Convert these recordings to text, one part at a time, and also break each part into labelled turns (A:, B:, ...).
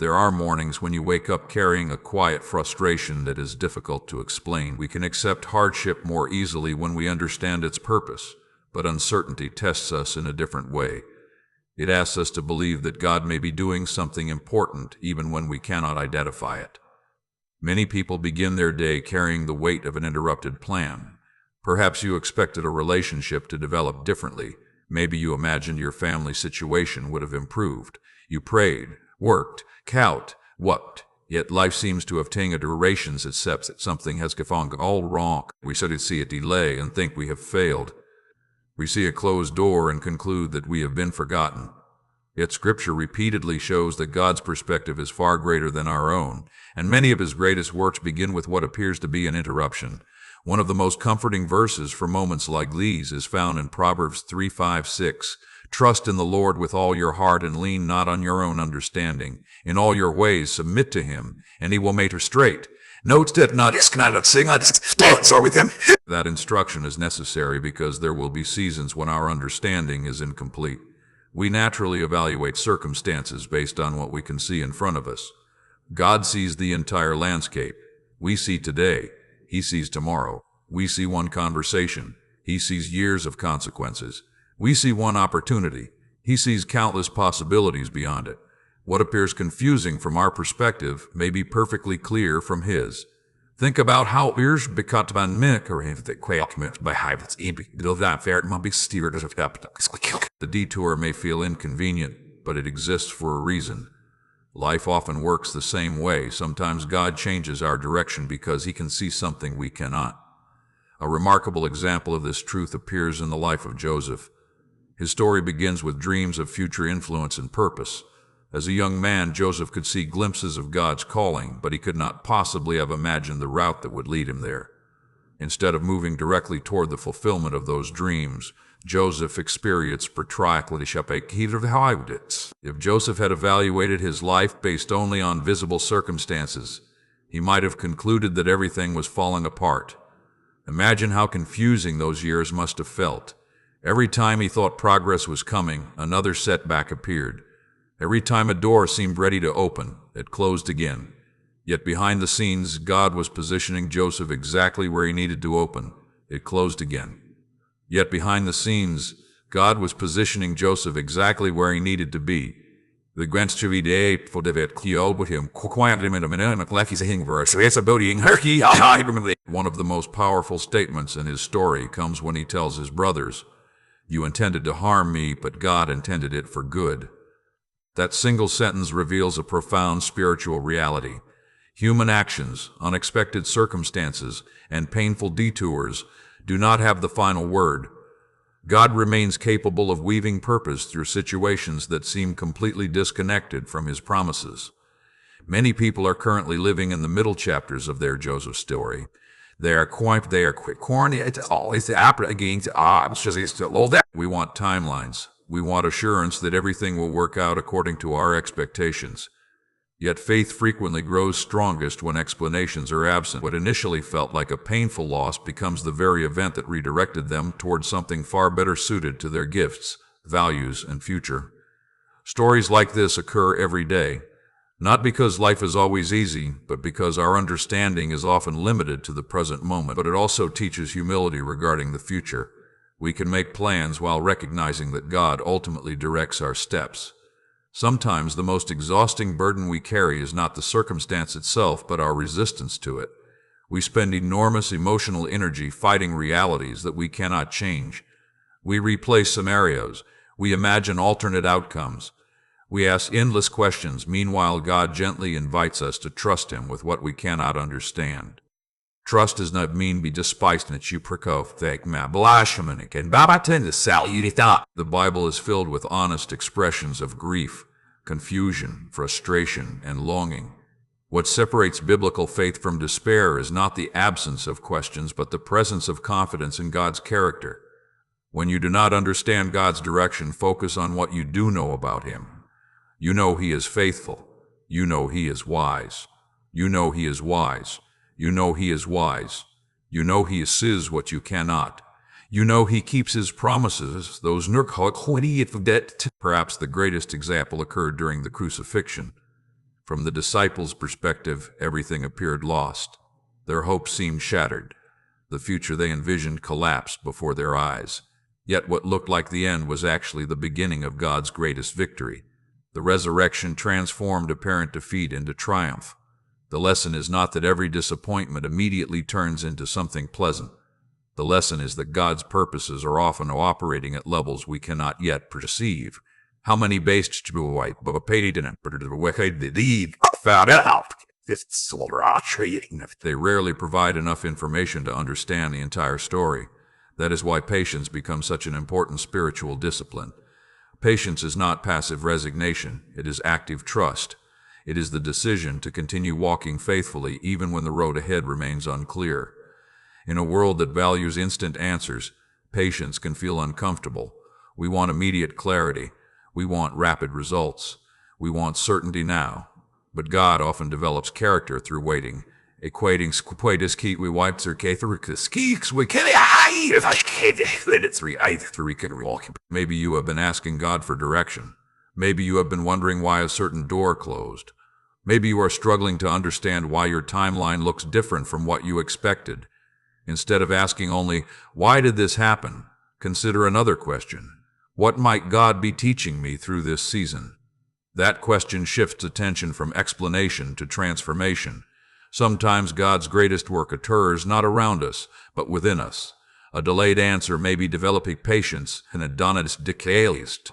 A: There are mornings when you wake up carrying a quiet frustration that is difficult to explain. We can accept hardship more easily when we understand its purpose, but uncertainty tests us in a different way. It asks us to believe that God may be doing something important even when we cannot identify it. Many people begin their day carrying the weight of an interrupted plan. Perhaps you expected a relationship to develop differently. Maybe you imagined your family situation would have improved. You prayed, worked, wept. Yet life seems to have taken a duration except that something has gone all wrong. We suddenly see a delay and think we have failed. We see a closed door and conclude that we have been forgotten. Yet Scripture repeatedly shows that God's perspective is far greater than our own, and many of His greatest works begin with what appears to be an interruption. One of the most comforting verses for moments like these is found in Proverbs 3:5-6. Trust in the Lord with all your heart and lean not on your own understanding. In all your ways submit to Him, and He will make her straight. Note that not with Him. That instruction is necessary because there will be seasons when our understanding is incomplete. We naturally evaluate circumstances based on what we can see in front of us. God sees the entire landscape. We see today. He sees tomorrow. We see one conversation. He sees years of consequences. We see one opportunity. He sees countless possibilities beyond it. What appears confusing from our perspective may be perfectly clear from His. Think about how ears becut van minker the quailment by hybrids The detour may feel inconvenient, but it exists for a reason. Life often works the same way. Sometimes God changes our direction because He can see something we cannot. A remarkable example of this truth appears in the life of Joseph. His story begins with dreams of future influence and purpose. As a young man, Joseph could see glimpses of God's calling, but he could not possibly have imagined the route that would lead him there. Instead of moving directly toward the fulfillment of those dreams, Joseph experienced If Joseph had evaluated his life based only on visible circumstances, he might have concluded that everything was falling apart. Imagine how confusing those years must have felt. Every time he thought progress was coming, another setback appeared. Every time a door seemed ready to open, it closed again. Yet behind the scenes, God was positioning Joseph exactly where he needed to open. It closed again. Yet behind the scenes, God was positioning Joseph exactly where he needed to be. The One of the most powerful statements in his story comes when he tells his brothers, "You intended to harm me, but God intended it for good." That single sentence reveals a profound spiritual reality. Human actions, unexpected circumstances, and painful detours do not have the final word. God remains capable of weaving purpose through situations that seem completely disconnected from His promises. Many people are currently living in the middle chapters of their Joseph story. We want timelines. We want assurance that everything will work out according to our expectations. Yet faith frequently grows strongest when explanations are absent. What initially felt like a painful loss becomes the very event that redirected them towards something far better suited to their gifts, values, and future. Stories like this occur every day, not because life is always easy, but because our understanding is often limited to the present moment. But it also teaches humility regarding the future. We can make plans while recognizing that God ultimately directs our steps. Sometimes the most exhausting burden we carry is not the circumstance itself, but our resistance to it. We spend enormous emotional energy fighting realities that we cannot change. We replay scenarios. We imagine alternate outcomes. We ask endless questions. Meanwhile, God gently invites us to trust Him with what we cannot understand. Trust does not mean be despised and you The Bible is filled with honest expressions of grief, confusion, frustration, and longing. What separates biblical faith from despair is not the absence of questions, but the presence of confidence in God's character. When you do not understand God's direction, focus on what you do know about Him. You know He is faithful. You know He is wise. You know He is wise. You know He is wise. You know He says what you cannot. You know He keeps His promises. Perhaps the greatest example occurred during the crucifixion. From the disciples' perspective, everything appeared lost. Their hopes seemed shattered. The future they envisioned collapsed before their eyes. Yet what looked like the end was actually the beginning of God's greatest victory. The resurrection transformed apparent defeat into triumph. The lesson is not that every disappointment immediately turns into something pleasant. The lesson is that God's purposes are often operating at levels we cannot yet perceive. How many based to white but paid in found out? They rarely provide enough information to understand the entire story. That is why patience becomes such an important spiritual discipline. Patience is not passive resignation, it is active trust. It is the decision to continue walking faithfully even when the road ahead remains unclear. In a world that values instant answers, patience can feel uncomfortable. We want immediate clarity. We want rapid results. We want certainty now. But God often develops character through waiting. Equating squatus key we wipes or keeks we can Maybe you have been asking God for direction. Maybe you have been wondering why a certain door closed. Maybe you are struggling to understand why your timeline looks different from what you expected. Instead of asking only, why did this happen? Consider another question. What might God be teaching me through this season? That question shifts attention from explanation to transformation. Sometimes God's greatest work occurs not around us, but within us. A delayed answer may be developing patience, and a donatist decalist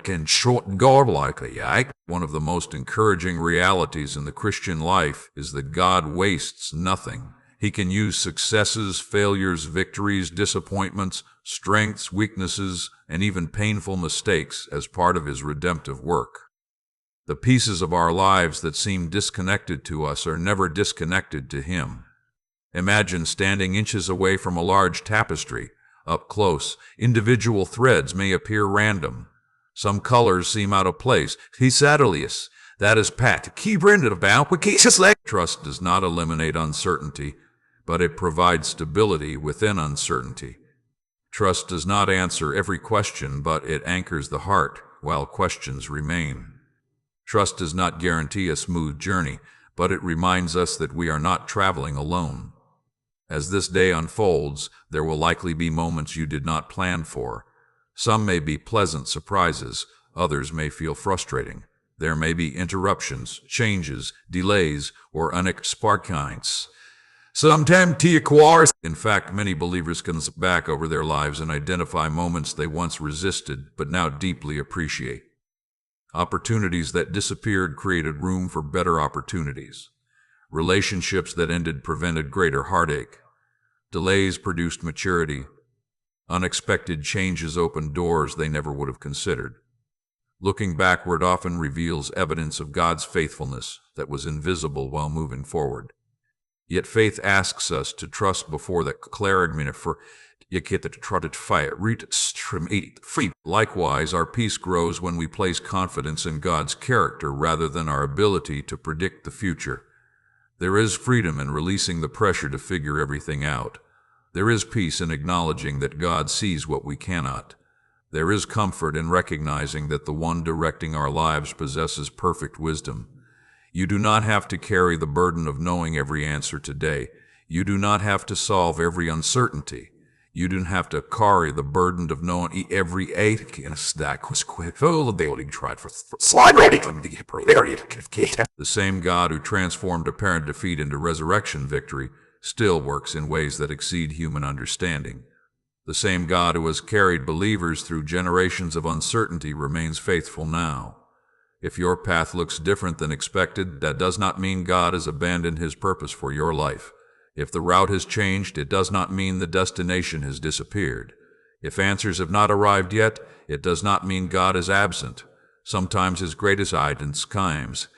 A: can short garb likely. One of the most encouraging realities in the Christian life is that God wastes nothing. He can use successes, failures, victories, disappointments, strengths, weaknesses, and even painful mistakes as part of His redemptive work. The pieces of our lives that seem disconnected to us are never disconnected to Him. Imagine standing inches away from a large tapestry. Up close, individual threads may appear random. Some colors seem out of place. That is Pat. Trust does not eliminate uncertainty, but it provides stability within uncertainty. Trust does not answer every question, but it anchors the heart while questions remain. Trust does not guarantee a smooth journey, but it reminds us that we are not traveling alone. As this day unfolds, there will likely be moments you did not plan for. Some may be pleasant surprises, others may feel frustrating. There may be interruptions, changes, delays, or unexpected. In fact, many believers can look back over their lives and identify moments they once resisted but now deeply appreciate. Opportunities that disappeared created room for better opportunities. Relationships that ended prevented greater heartache. Delays produced maturity. Unexpected changes opened doors they never would have considered. Looking backward often reveals evidence of God's faithfulness that was invisible while moving forward. Yet faith asks us to trust before that clarity for Likewise, our peace grows when we place confidence in God's character rather than our ability to predict the future. There is freedom in releasing the pressure to figure everything out. There is peace in acknowledging that God sees what we cannot. There is comfort in recognizing that the one directing our lives possesses perfect wisdom. You do not have to carry the burden of knowing every answer today. You do not have to solve every uncertainty. You don't have to carry the burden of knowing every ache in a stack was quit. The same God who transformed apparent defeat into resurrection victory still works in ways that exceed human understanding. The same God who has carried believers through generations of uncertainty remains faithful now. If your path looks different than expected, that does not mean God has abandoned His purpose for your life. If the route has changed, it does not mean the destination has disappeared. If answers have not arrived yet, it does not mean God is absent. Sometimes His greatest guidance comes.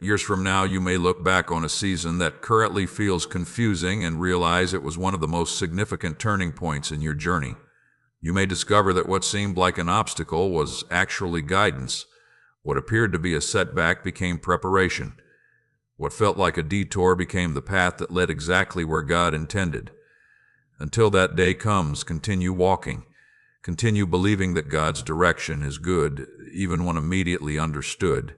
A: Years from now, you may look back on a season that currently feels confusing and realize it was one of the most significant turning points in your journey. You may discover that what seemed like an obstacle was actually guidance. What appeared to be a setback became preparation. What felt like a detour became the path that led exactly where God intended. Until that day comes, continue walking. Continue believing that God's direction is good, even when immediately understood.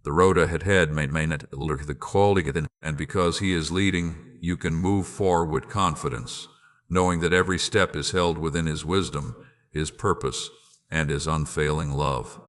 A: The road ahead may not look the quality, and because He is leading, you can move forward with confidence, knowing that every step is held within His wisdom, His purpose, and His unfailing love.